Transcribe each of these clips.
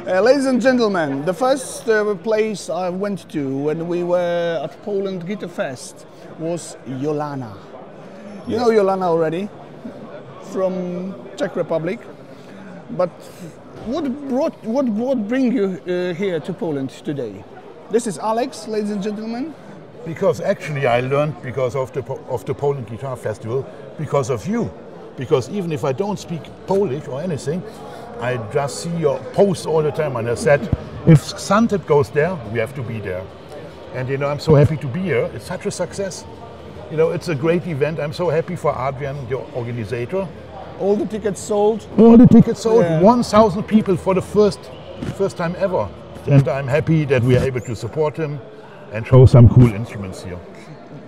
Ladies and gentlemen, the first place I went to when we were at Poland Guitar Fest was JOLANA. You know JOLANA already from Czech Republic, but what bring you here to Poland today? This is Alex, ladies and gentlemen. Because actually I learned because of the Poland Guitar Festival, because of you. Because even if I don't speak Polish or anything, I just see your posts all the time, and I said, if Suntip goes there, we have to be there. And you know, I'm so happy to be here. It's such a success. You know, it's a great event. I'm so happy for Adrian, the organizer. All the tickets sold? All the tickets sold. Yeah. 1,000 people for the first time ever. And I'm happy that we are able to support him and show some cool instruments here.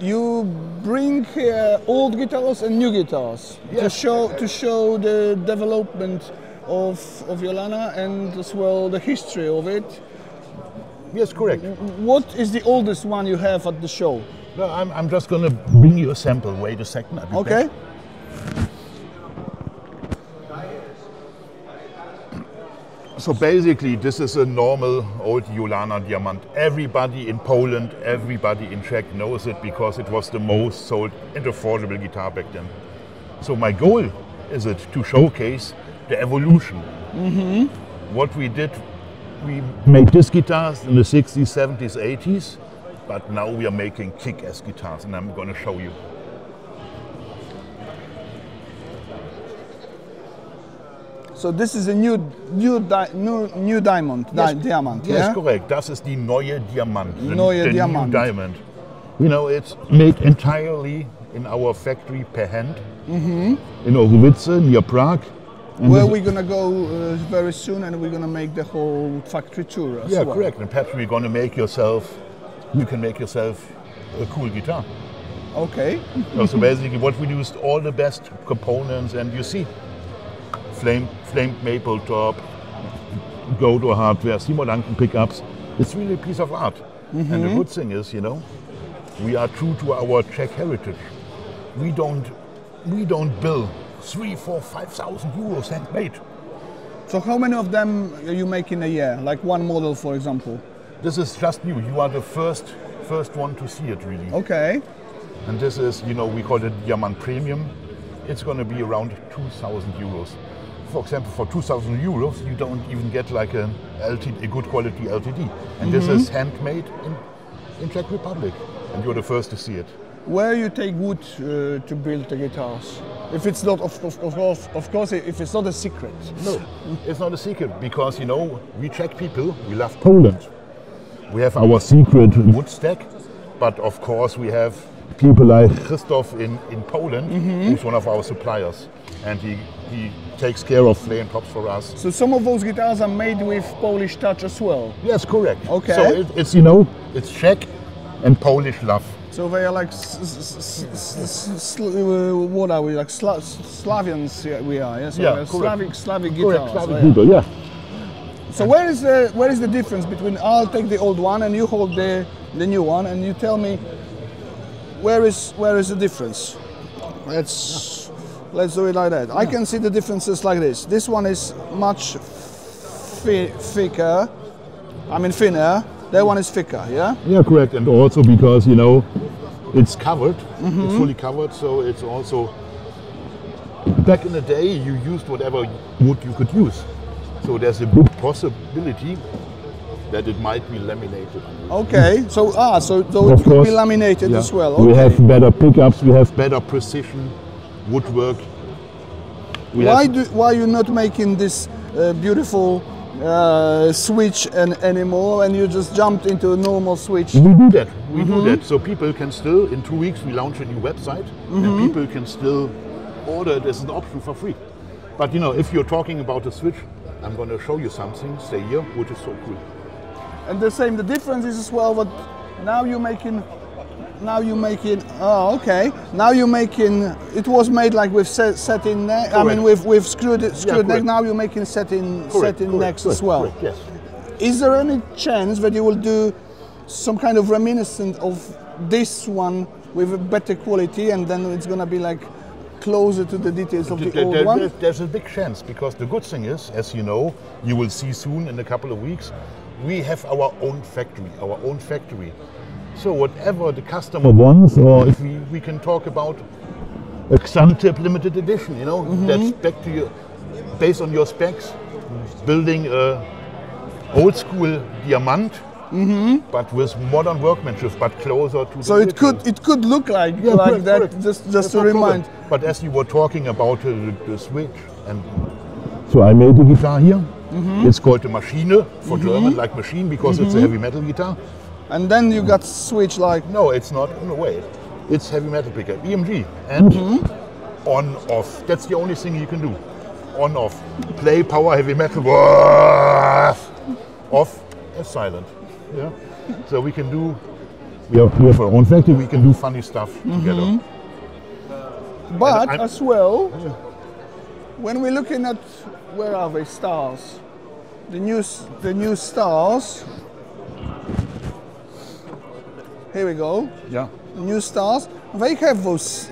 You bring here old guitars and new guitars, yes, to show the development of JOLANA and as well the history of it. Yes, correct. What is the oldest one you have at the show? No, I'm just going to bring you a sample. Wait a second. I'll be okay. back. So basically, this is a normal old JOLANA Diamant. Everybody in Poland, everybody in Czech knows it because it was the most sold and affordable guitar back then. So my goal is it to showcase the evolution. Mm-hmm. What we did, we made these guitars in the 60s, 70s, 80s, but now we are making kick-ass guitars, and I'm going to show you. So this is a new diamond. Yes, Diamant. Yes, yeah? correct. Das ist die neue Diamant. Neue Diamant. New diamond. You know, it's made entirely in our factory per hand. Mm-hmm. In Oczywiście, near Prague. And where we're gonna go very soon, and we're gonna make the whole factory tour as well. Correct. And perhaps we're gonna make yourself. You can make yourself a cool guitar. Okay. So basically, what we used all the best components, and you see. Flamed maple top, Godo hardware, Simolanken pickups. It's really a piece of art. Mm-hmm. And the good thing is, you know, we are true to our Czech heritage. We don't bill 3,000, 4,000, 5,000 euros handmade. So how many of them you make in a year? Like one model, for example? This is just new. You are the first one to see it, really. Okay. And this is, you know, we call it Diamant Premium. It's going to be around 2,000 euros. For example, for 2,000 euros, you don't even get like a good quality LTD. And this is handmade in Czech Republic. And you're the first to see it. Where you take wood to build the guitars? If it's not, of course, if it's not a secret. No, it's not a secret because, you know, we Czech people, we love Poland. We have our secret wood stack, but of course we have people like Christoph in Poland, who's one of our suppliers, and he takes care of flame tops for us. So some of those guitars are made with Polish touch as well? Yes, correct. Okay. So it's, you know, it's Czech and Polish love. So they are like, what are we, like Slavians we are, yes? Yeah, Slavic guitars. Correct, Slavic guitar, yeah. So where is the difference between I'll take the old one and you hold the new one, and you tell me where is the difference? Let's do it like that. Yeah. I can see the differences like this. This one is much thicker. I mean thinner. That one is thicker. Yeah. Yeah, correct. And also because, you know, it's covered. It's fully covered, so it's also. Back in the day, you used whatever wood you could use. So there's a big possibility that it might be laminated. Okay, so it could be laminated as well. Okay. We have better pickups, we have better precision woodwork. Why you're not making this beautiful switch anymore, and you just jumped into a normal switch? We do that. We do that. So people can still, in 2 weeks, we launch a new website, and people can still order it as an option for free. But you know, if you're talking about a switch, I'm going to show you something. Stay here, which is so cool. And the difference is as well that now you're making, oh okay, now you're making, it was made like with satin neck, I mean with screwed neck, now you're making satin necks as well. Correct, yes. Is there any chance that you will do some kind of reminiscent of this one with a better quality, and then it's going to be like closer to the details of the old one? There's a big chance, because the good thing is, as you know, you will see soon in a couple of weeks, we have our own factory. So whatever the customer wants, or if we can talk about a Xantip limited edition, you know, that's back to you, based on your specs, building a old school diamant, but with modern workmanship, but closer to. So it could look like that. Correct. Just to remind. But as you were talking about the switch, and so I made the guitar here. It's called the Maschine for German, like machine, because it's a heavy metal guitar. And then you got switch like. No, it's not. No way. It's heavy metal pickup, EMG, and on off. That's the only thing you can do. On off. Play power heavy metal. Off and silent. Yeah. So we can do. We have our own factory. We can do funny stuff together. But as well, when we're looking at, where are they, stars? The new stars. Here we go. Yeah. The new stars. They have those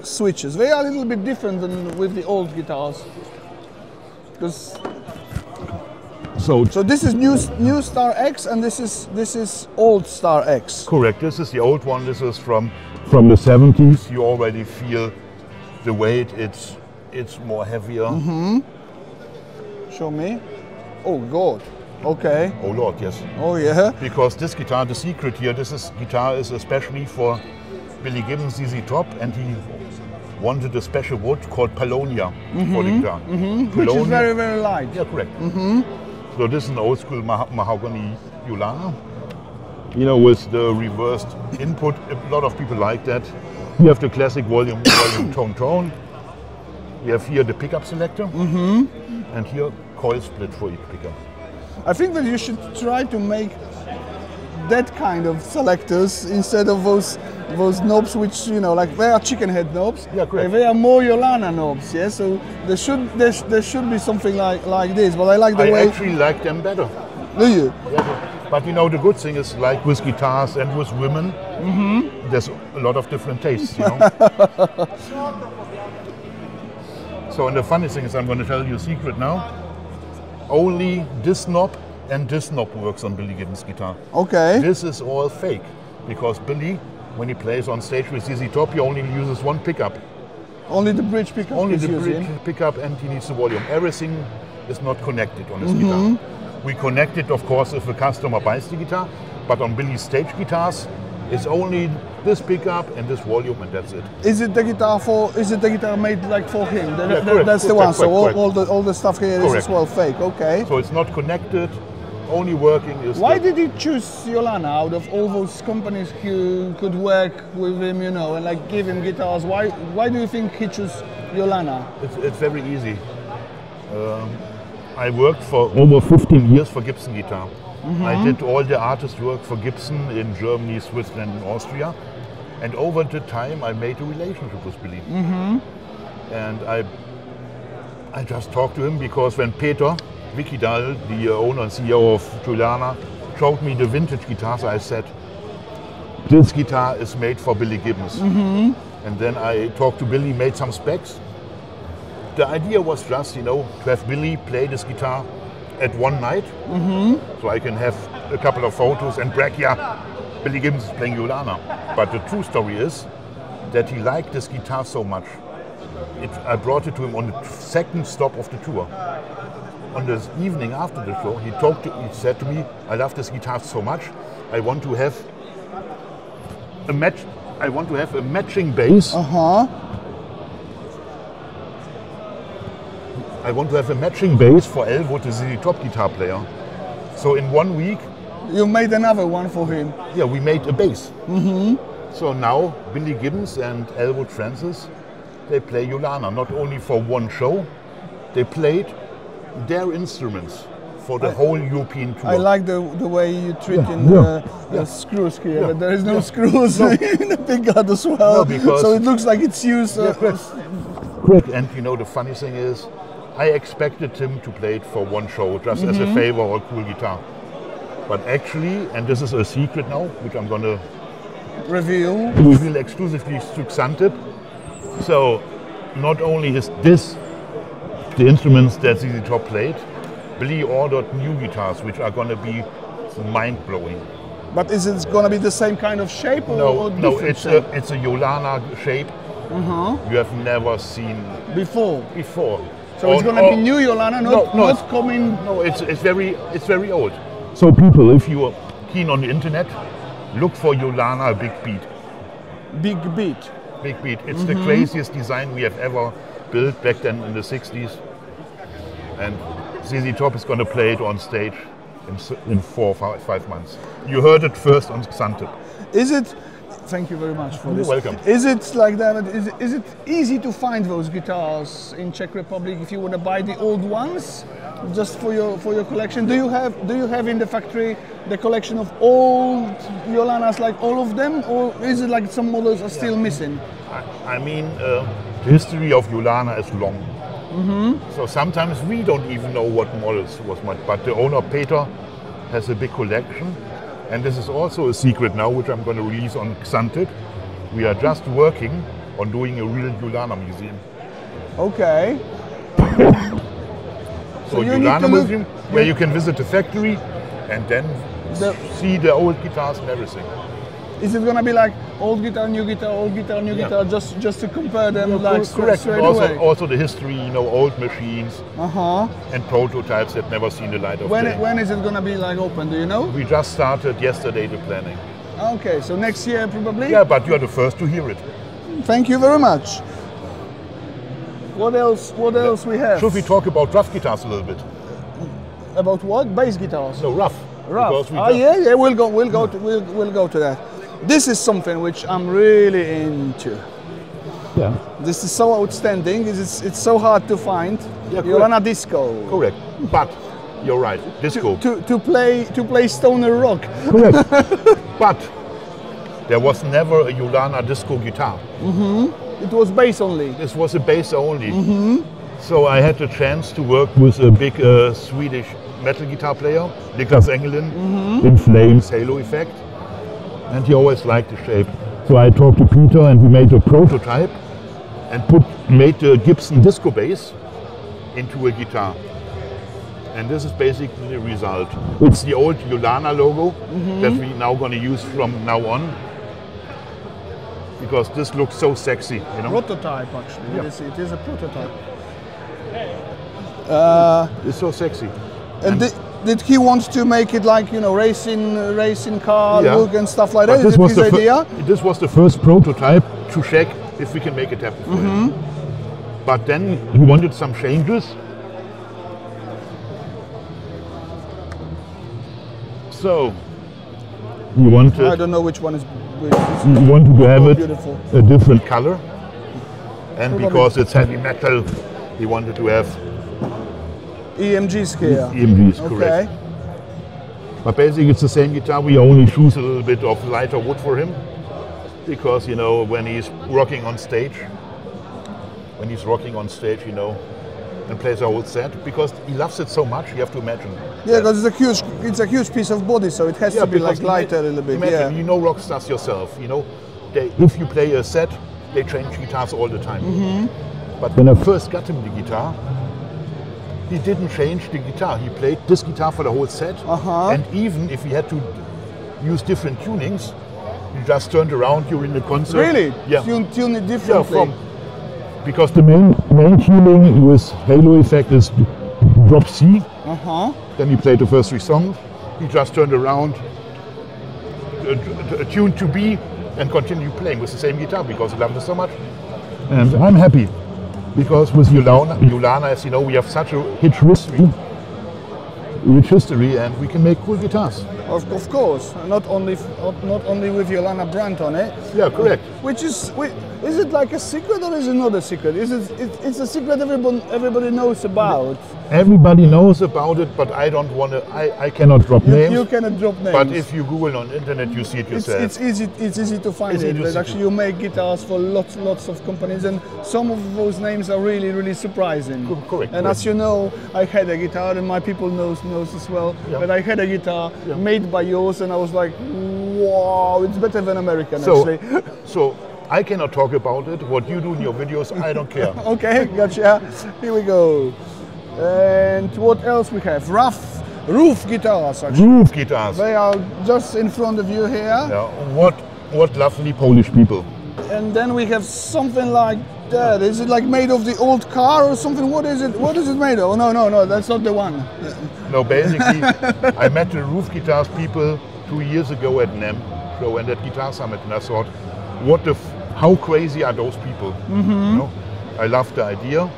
switches. They are a little bit different than with the old guitars. Because so this is new Star X, and this is old Star X. Correct. This is the old one. This is from the 70s. You already feel the weight. It's more heavier. Show me. Oh God. Okay. Oh Lord, yes. Oh yeah. Because this guitar, the secret here, guitar is especially for Billy Gibbons' ZZ Top, and he wanted a special wood called Paulownia for the guitar. Which is very, very light. Yeah, correct. So this is an old school mahogany JOLANA. You know, with the reversed input, a lot of people like that. We have the classic volume, tone. We have here the pickup selector, and here coil split for each pickup. I think that you should try to make that kind of selectors instead of those knobs, which, you know, like they are chicken head knobs. Yeah, correct. They are more JOLANA knobs. Yeah, so there should be something like this. But I like the way. I actually like them better. Do you? Yeah, but you know, the good thing is, like with guitars and with women, there's a lot of different tastes. You know. So, and the funny thing is, I'm going to tell you a secret now. Only this knob and this knob works on Billy Gibbons' guitar. Okay. This is all fake, because Billy, when he plays on stage with ZZ Top, he only uses one pickup. Only the bridge pickup. Only the bridge pickup, and he needs the volume. Everything is not connected on his guitar. We connect it, of course, if the customer buys the guitar, but on Billy's stage guitars, it's only this pickup and this volume, and that's it. Is it the guitar made like for him? Yeah, correct, that's the one. Correct, so all the stuff here is as well fake. Okay. So it's not connected. Only working is. Why did he choose JOLANA out of all those companies who could work with him, you know, and like give him guitars? Why do you think he chose JOLANA? It's very easy. I worked for over 15 years for Gibson guitar. I did all the artist work for Gibson in Germany, Switzerland, and Austria. And over the time, I made a relationship with Billy. And I just talked to him, because when Peter Wikidal, the owner and CEO of JOLANA, showed me the vintage guitars, I said, this guitar is made for Billy Gibbons. And then I talked to Billy, made some specs. The idea was just, you know, to have Billy play this guitar at one night, so I can have a couple of photos and brag, yeah, Billy Gibbons is playing JOLANA. But the true story is that he liked this guitar so much. I brought it to him on the second stop of the tour. On the evening after the show, he said to me, I love this guitar so much, I want to have a matching bass. I want to have a matching bass for Elwood, the ZZ Top guitar player. So in 1 week... You made another one for him? Yeah, we made a bass. So now Billy Gibbons and Elwood Francis, they play JOLANA, not only for one show, they played their instruments for the whole European tour. I like the way you treat the screws here, but there is no screws in the pickup as well. No, so it looks like it's used. Correct. And you know, the funny thing is, I expected him to play it for one show, just as a favor or a cool guitar. But actually, and this is a secret now, which I'm going to reveal exclusively to Xantip. So not only is this the instruments that ZZ Top played, but he ordered new guitars, which are going to be mind-blowing. But is it going to be the same kind of shape or No, different it's shape? a JOLANA shape you have never seen Before. So it's going to be new JOLANA, not coming. No, it's very old. So people, if you are keen on the internet, look for JOLANA Big Beat. Big Beat. Big Beat. It's the craziest design we have ever built back then in the 60s. And ZZ Top is going to play it on stage in 4 or 5 months. You heard it first on Xantip. Is it? Thank you very much for this. You're welcome. Is it like that? Is it easy to find those guitars in Czech Republic if you want to buy the old ones, just for your collection? Do you have in the factory the collection of old JOLANAs, like all of them, or is it like some models are still missing? I mean, the history of JOLANA is long. So sometimes we don't even know what models was what, but the owner Peter has a big collection, and this is also a secret now, which I'm going to release on Xantip. We are just working on doing a real JOLANA museum. Okay. So JOLANA museum, where you can visit the factory and then see the old guitars and everything. Is it going to be like old guitar, new guitar, old guitar, new guitar, just to compare them Correct. straight away? Also the history, old machines and prototypes that never seen the light of day. When is it going to be like open? Do you know? We just started yesterday the planning. Okay, so next year probably? Yeah, but you're the first to hear it. Thank you very much. What else we have? Should we talk about rough guitars a little bit? About what? Bass guitars? No, rough. Rough. Yeah, we'll go to that. This is something which I'm really into. Yeah. This is so outstanding. It's so hard to find. Yeah, JOLANA Disco. Correct. But you're right. Disco. To play stoner rock. Correct. But there was never a JOLANA Disco guitar. It was bass only. This was a bass only. So I had the chance to work with a big Swedish metal guitar player, Niklas Engelin, in Flames Halo Effect. And he always liked the shape. So I talked to Peter and we made a prototype and made the Gibson disco bass into a guitar. And this is basically the result. It's the old JOLANA logo that we're now going to use from now on, because this looks so sexy. Prototype, actually. Yeah. It is a prototype. It's so sexy. And did he want to make it like, racing car look and stuff like that? Is it his idea? This was the first prototype to check if we can make it happen for him. But then he wanted some changes. So he wanted. I don't know which one is. He wanted to have beautiful. A different color, and because it's heavy metal, he wanted to have EMGs here. EMGs, correct. But basically it's the same guitar, we only choose a little bit of lighter wood for him, because when he's rocking on stage, and plays a whole set, because he loves it so much, you have to imagine. Yeah, because it's a huge piece of body, so it has to be like lighter a little bit. Imagine, you know rock stars yourself, if you play a set, they change guitars all the time. But when I first got him the guitar, he didn't change the guitar. He played this guitar for the whole set. And even if he had to use different tunings, he just turned around during the concert. Really? Yeah. Tune it differently? Because the main tuning with Halo Effect is drop C. Then he played the first 3 songs. He just turned around, tuned to B, and continued playing with the same guitar because he loved it so much. And I'm happy. Because with JOLANA, as you know, we have such a rich history, and we can make cool guitars. Of course, not only with JOLANA brand on it. Yeah, correct. Which is it like a secret or is it not a secret? It's a secret everybody knows about. Everybody knows about it, but I don't want to. I cannot drop names. You cannot drop names. But if you Google on internet, you see it yourself. It's easy to find it. Actually, you make guitars for lots of companies, and some of those names are really surprising. Correct. And as you know, I had a guitar, and my people knows as well. But I had a guitar made by yours, and I was like, wow, it's better than American actually. So I cannot talk about it. What you do in your videos, I don't care. Okay, gotcha. Here we go. And what else we have? Roof guitars. Actually. Roof guitars. They are just in front of you here. Yeah. What lovely Polish people. And then we have something like that. Is it like made of the old car or something? What is it? What is it made of? Oh, no, that's not the one. No, basically, I met the roof guitars people 2 years ago at NEM show and at Guitar Summit, and I thought, how crazy are those people? Mm-hmm. You know, I loved the idea,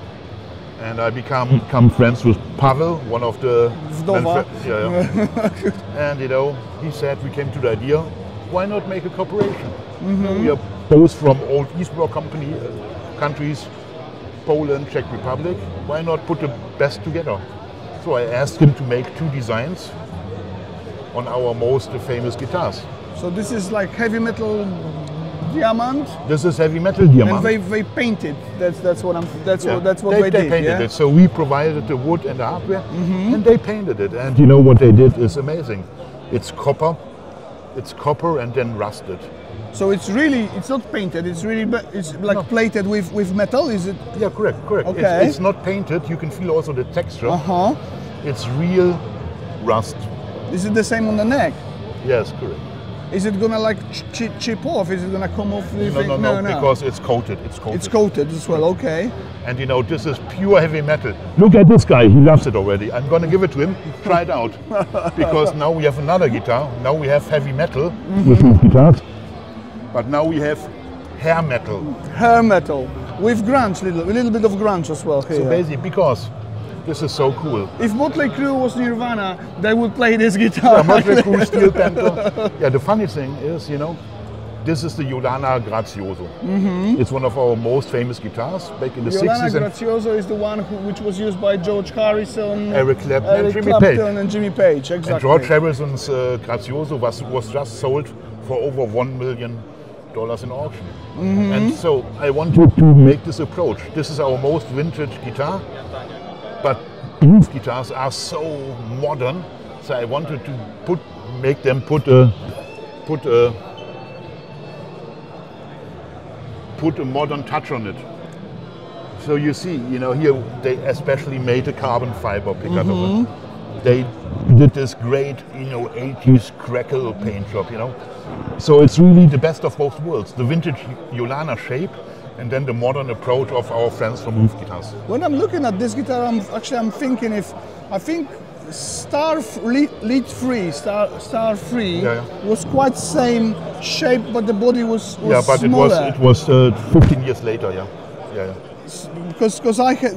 and I become friends with Pavel, one of the and you know, he said we came to the idea, why not make a cooperation? Mm-hmm. We are both from old East Bloc countries, Poland, Czech Republic. Why not put the best together? So I asked him to make 2 designs on our most famous guitars. So this is like heavy metal diamond. This is heavy metal diamond. And they painted. That's what they did. Painted yeah? it. So we provided the wood and the hardware, and they painted it. And you know what they did is amazing. It's copper, and then rusted. So it's not painted. It's like plated with metal. Is it? Yeah, correct. Okay. It's not painted. You can feel also the texture. Uh-huh. It's real rust. Is it the same on the neck? Yes, correct. Is it gonna like chip off? Is it gonna come off? No, because it's coated. It's coated as well. Okay. And you know, this is pure heavy metal. Look at this guy. He loves it already. I'm gonna give it to him. Try it out. Because now we have another guitar. Now we have heavy metal with guitars. But now we have hair metal. Hair metal with grunge, a little bit of grunge as well here. So basically, because this is so cool. If Motley Crue was Nirvana, they would play this guitar. Yeah, Motley Crue, Steel Panther. Yeah, the funny thing is, you know, this is the JOLANA Grazioso. Mm-hmm. It's one of our most famous guitars back in the 60s. JOLANA Grazioso is the one which was used by George Harrison, Eric Clapton, and Jimmy Page. Exactly. And George Harrison's Grazioso was just sold for over $1 million in auction. Mm-hmm. And so I wanted to make this approach. This is our most vintage guitar, but roof guitars are so modern, so I wanted to make them put a modern touch on it. So you see, you know, here they especially made a carbon fiber pickup. Mm-hmm. They did this great, you know, 80s crackle paint job, you know. So it's really the best of both worlds, the vintage JOLANA shape and then the modern approach of our friends from roof guitars. When I'm looking at this guitar, I'm thinking Star 3 was quite same shape, but the body was smaller. It was 15 years later, yeah. Because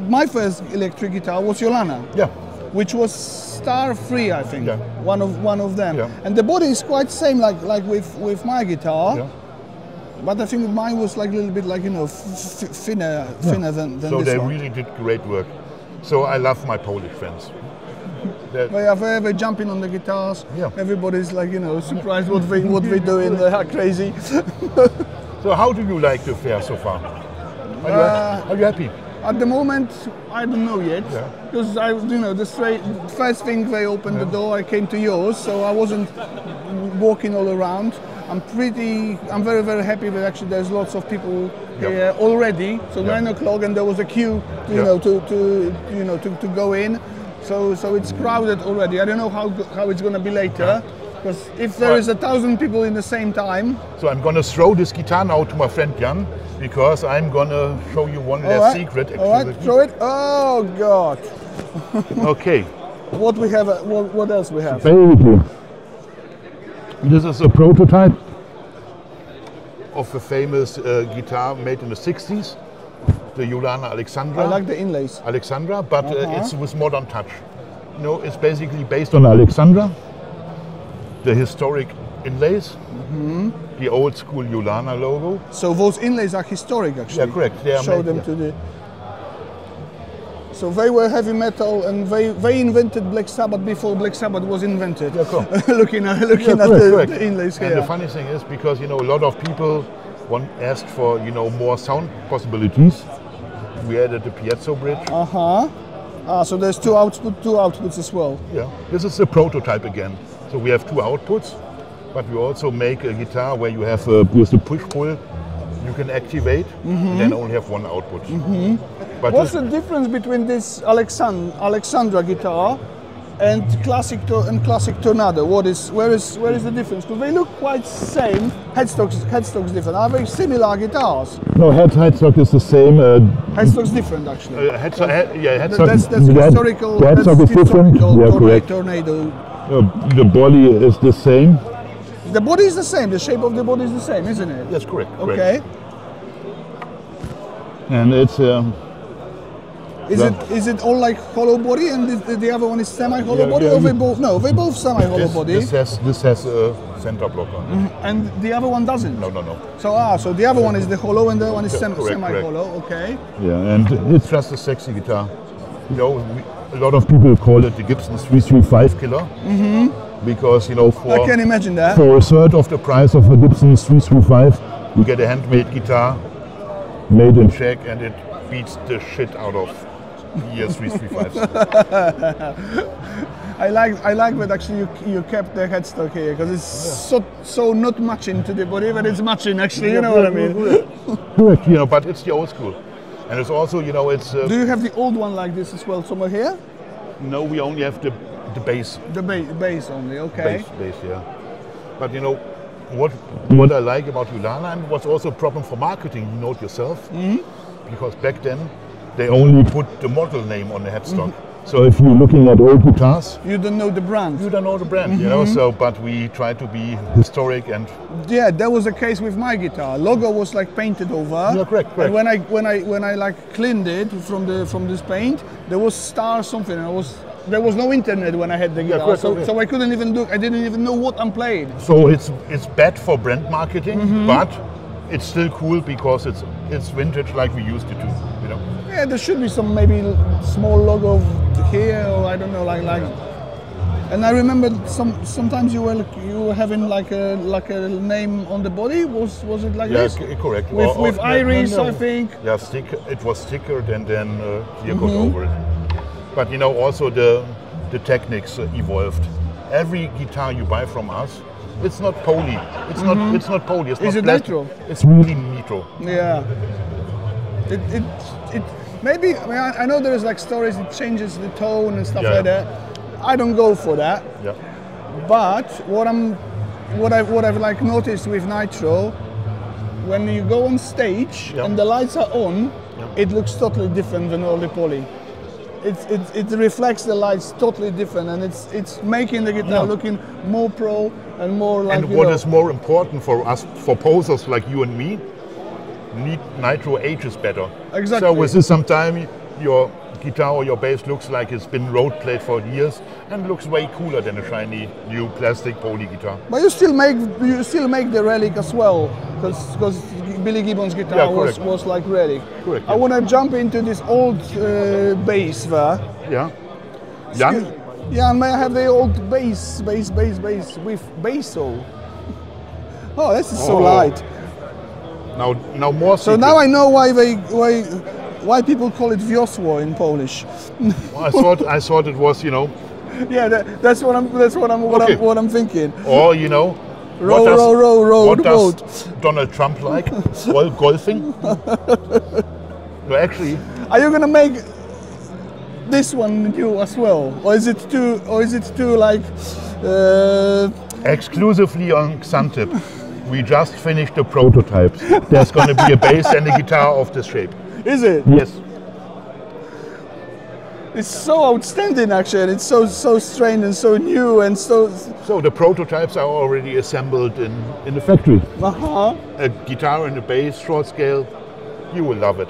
my first electric guitar was JOLANA. Yeah. Which was Star 3, I think. Yeah. One of them. Yeah. And the body is quite same like with my guitar. Yeah. But I think mine was like a little bit like, you know, thinner than this one. So they really did great work. So I love my Polish friends. They are very jumping on the guitars. Yeah. Everybody's like, you know, surprised what we doing. They are crazy. So how do you like the fair so far? Are you happy? At the moment, I don't know yet, because Yeah. the first thing they opened the door, I came to yours, so I wasn't walking all around. I'm very, very happy that actually there's lots of people here already. So 9 o'clock, and there was a queue, to go in. So it's crowded already. I don't know how it's going to be later. Because if there is 1,000 people in the same time... So I'm going to throw this guitar now to my friend Jan, because I'm going to show you one last secret. All right, throw it. Oh, God. Okay. What we have? What else we have? Basically, this is a prototype of a famous guitar made in the 60s, the JOLANA Alexandra. I like the inlays. Alexandra, but it's with modern touch. You know, it's basically based on Alexandra. The historic inlays, the old school JOLANA logo. So those inlays are historic, actually. Yeah, correct. They are Show them to the. So they were heavy metal, and they invented Black Sabbath before Black Sabbath was invented. Yeah, cool. looking at correct. The inlays here. And the funny thing is, because you know, a lot of people asked for more sound possibilities. We added the piezo bridge. So there's two outputs as well. Yeah, this is a prototype again. So we have 2 outputs, but we also make a guitar where you have with the push-pull you can activate, and then only have one output. But What's the difference between this Alexandra guitar and classic Tornado? Where is the difference? Because they look quite same. Headstock's different. Are they similar guitars? no, headstock is the same. Headstock's different actually. Headstock. That's historical. The headstock is different. Yeah, correct. Tornado. The body is the same. The body is the same. The shape of the body is the same, isn't it? That's correct. Okay. And it's. Is it all like hollow body and the other one is semi-hollow body, or they both? No, they both semi-hollow body. This has a center block on it. And the other one doesn't. No. So the other one is the hollow and the other one is Correct. semi-hollow. Okay. Yeah, and it's just a sexy guitar. You know, a lot of people call it the Gibson 335 killer. Because I can imagine that. for a third of the price of a Gibson 335, you get a handmade guitar made in Czech, and it beats the shit out of year 335s. I like that actually you kept the headstock here because it's so not matching to the body, but it's matching actually. You know what I mean? Correct. But it's the old school, and it's also it's. Do you have the old one like this as well somewhere here? No, we only have the bass. The bass only. Okay. Bass, yeah. But what I like about JOLANA, and was also a problem for marketing, you know it yourself, because back then they only put the model name on the headstock. So if you're looking at old guitars, you don't know the brand. You don't know the brand, So, but we try to be historic and. Yeah, that was the case with my guitar. Logo was like painted over. Yeah, correct. And when I like cleaned it from this paint, there was star something. And there was no internet when I had the guitar, so I couldn't even look. I didn't even know what I'm playing. So it's bad for brand marketing, but it's still cool because it's vintage like we used it to. Yeah, there should be some maybe small logo here, or I don't know, like. And I remember sometimes you were having like a name on the body. Was it like this? Yeah, correct. With iris, I think. Yeah, it was stickered and then clear coat over it. But also the techniques evolved. Every guitar you buy from us, it's not poly. It's not. It's not poly. It's Is not it plastic. nitro? It's really nitro. Yeah. It maybe. I mean, I know there's like stories. It changes the tone and stuff like that. I don't go for that. Yeah. But what I've like noticed with nitro, when you go on stage and the lights are on, it looks totally different than all the poly. It reflects the lights totally different, and it's making the guitar looking more pro and more like. And what is more important for us, for posers like you and me, nitro ages better. Exactly. So within some time, your guitar or your bass looks like it's been road played for years and looks way cooler than a shiny new plastic poly guitar. But you still make the relic as well, because Billy Gibbons' guitar was like relic. Correct. I want to jump into this old bass there. Yeah. Jan? Yeah, and may I have the old bass with basso? Oh, this is so light. Now more. So now I know why people call it wiosło in Polish. Well, I thought it was, Yeah, that's what I'm thinking. Or Row, what does Donald Trump like? Well, golfing? No, actually. Are you gonna make this one new as well, or is it too like? Exclusively on Xantip. We just finished the prototypes. There's going to be a bass and a guitar of this shape. Is it? Yes. It's so outstanding actually, and it's so strange and so new and so. So the prototypes are already assembled in the factory. A guitar and a bass, short scale. You will love it.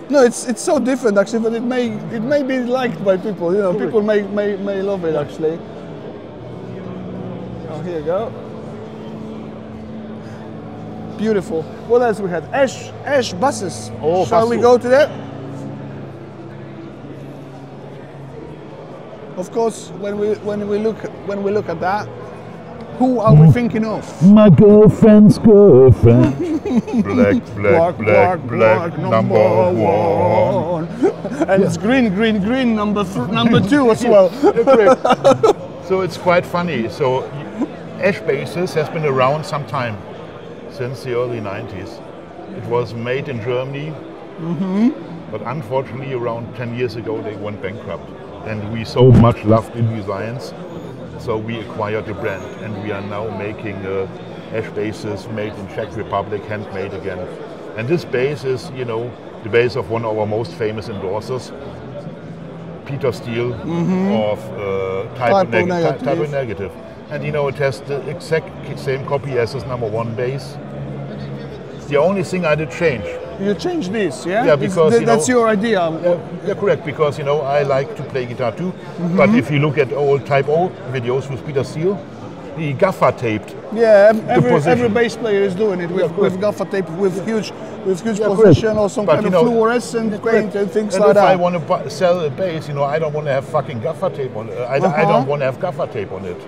No, it's so different actually, but it may be liked by people. People may love it actually. Oh, here you go. Beautiful. What else we had? Ash buses. Oh, shall we go to that? Of course, when we look at that, who are we thinking of? My girlfriend's girlfriend. Black, number one. And it's green, number two as well. So it's quite funny. So Ash basses has been around some time, since the early 90s. It was made in Germany, but unfortunately around 10 years ago they went bankrupt. And we so much loved in designs, so we acquired the brand, and we are now making ash bases made in Czech Republic, handmade again. And this base is, you know, the base of one of our most famous endorsers, Peter Steele of Type O Negative. And you know, it has the exact same copy as his #1 base. It's the only thing I did change. You changed this, yeah? Yeah, because that's your idea. Yeah, correct. Because you know, I like to play guitar too. But if you look at old Type O videos with Peter Steele, he gaffer taped. Yeah, every bass player is doing it with gaffer tape, with huge position or some kind of fluorescent paint and things like that. If I want to sell a bass, you know, I don't want to have fucking gaffer tape on it. I don't want to have gaffer tape on it.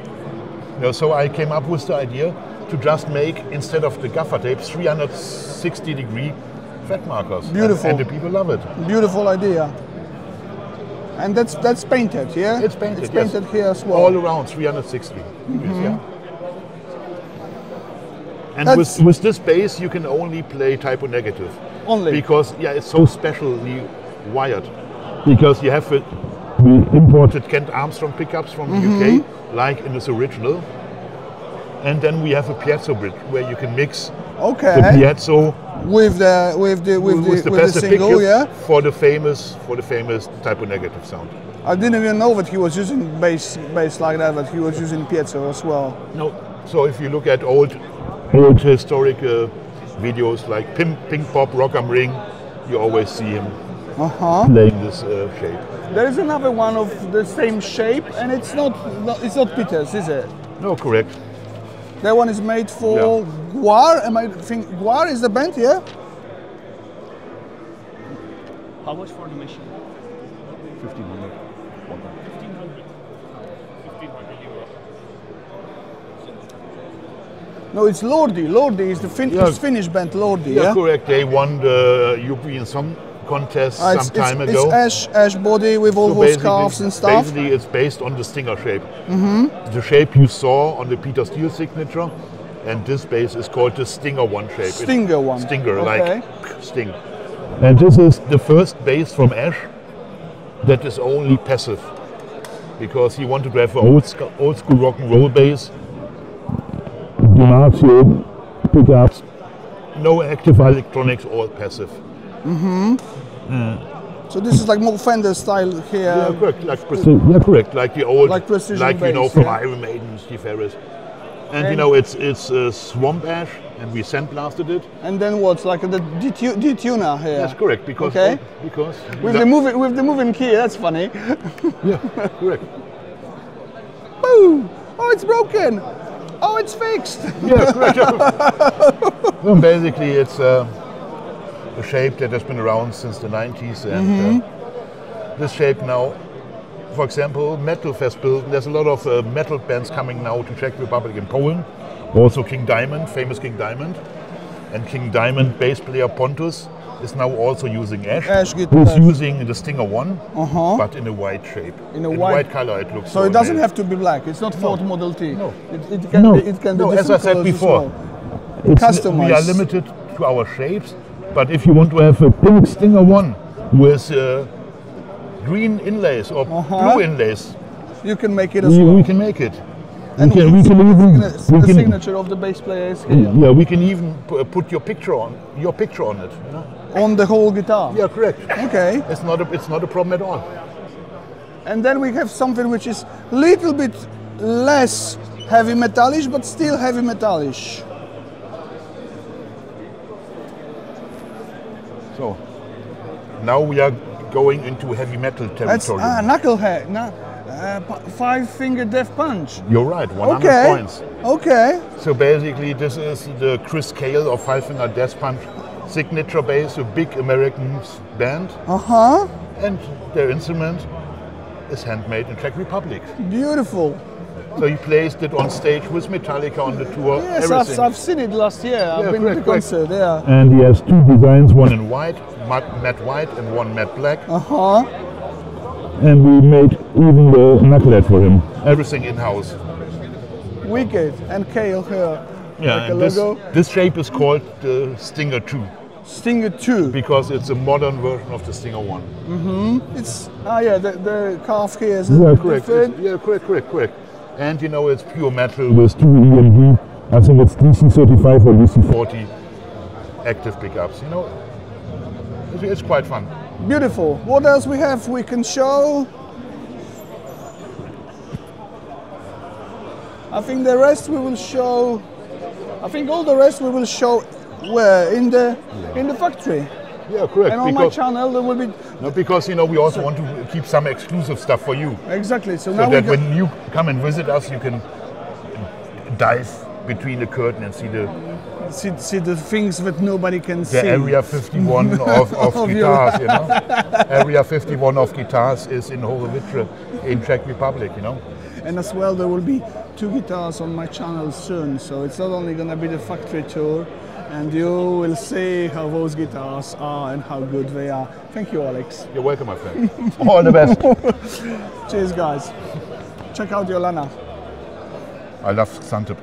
You know, so I came up with the idea to just make, instead of the gaffer tape, 360-degree fret markers. Beautiful. And the people love it. Beautiful idea. And that's painted, yeah? It's painted, It's painted here as well. All around 360 degrees, yeah. And with this bass, you can only play Type O Negative. Only? Because, yeah, it's so specially wired. Because you have we imported Kent Armstrong pickups from the UK, like in this original. And then we have a piezo bridge where you can mix the piezo with the passive single, pickup yeah. For the famous Type O Negative sound. I didn't even know that he was using bass like that, but he was using piezo as well. No, so if you look at old historic videos like Pink Pop, Rock am Ring, you always see him playing this shape. There is another one of the same shape, and it's not Peter's, is it? No, correct. That one is made for Guar. I think Guar is the band, yeah? How much for the machine? 1,500. 1,500 euros. No, it's Lordi. Lordi is the Finnish band, Lordi, yeah? Yeah, correct. They won the European Song Contest some time ago. It's ash body with all those scarves and stuff. Basically, it's based on the Stinger shape. The shape you saw on the Peter Steele signature, and this bass is called the Stinger 1 shape. Stinger 1. Stinger, like sting. And this is the first bass from Ash that is only passive, because he wanted to have an old school rock and roll bass. DiMarzio pickups, no active electronics, all passive. So this is like more Fender style here. Yeah, correct. Like the old, like precision you bass, know, from Iron Maiden, Steve Harris. And you know, it's swamp ash, and we sandblasted it. And then what's like the detuner here? That's correct, because with the moving key. That's funny. Yeah, correct. Boom! Oh, it's broken. Oh, it's fixed. Yeah, correct. Well, basically, it's a shape that has been around since the 90s, and this shape now, for example, Metal Festival. There's a lot of metal bands coming now to Czech Republic and Poland. Also King Diamond, famous King Diamond, and King Diamond bass player Pontus is now also using Ash. He's using the Stinger 1, but in a white shape. In white color, it looks. So it doesn't have to be black. It's not Ford Model T. No. It can be. No, as I said before, customized. We are limited to our shapes. But if you want to have a pink Stinger 1 with green inlays or blue inlays, you can make it as well. We can make it. And the signature of the bass player is here. Yeah, we can even put your picture on it. You know? On the whole guitar. Yeah, correct. Okay. It's not a problem at all. And then we have something which is a little bit less heavy metallish, but still heavy metallish. So now we are going into heavy metal territory. That's knucklehead. Five-finger death punch. You're right, 100 points. Okay. So basically, this is the Chris Cale of Five-Finger Death Punch signature bass, a big American band. And their instrument is handmade in Czech Republic. Beautiful. So he placed it on stage with Metallica on the tour. Yes, I've seen it last year. I've been to the concert, yeah. And he has two designs, one in white, matte white, and one matte black. And we made even the knucklehead for him. Everything in-house. Wicked. And Cale here. Yeah, like and this shape is called the Stinger 2. Stinger 2. Because it's a modern version of the Stinger 1. It's the calf here is Yeah, correct. different. Yeah, correct. And you know, it's pure metal with 2 EMG. I think it's DC35 or DC40 active pickups. You know, it's quite fun. Beautiful. What else we have? We can show. I think the rest we will show. I think all the rest we will show where in the factory. Yeah, correct. And on my channel there will be. No, because you know we also want to keep some exclusive stuff for you. Exactly. So So now that when you come and visit us, you can dive between the curtain and see the see the things that nobody can see. Area 51 of guitars. You know, Area 51 of guitars is in Oczywiście in Czech Republic. You know. And as well, there will be 2 guitars on my channel soon. So it's not only going to be the factory tour, and you will see how those guitars are and how good they are. Thank you, Alex. You're welcome, my friend. All the best. Cheers, guys. Check out JOLANA. I love Xantep.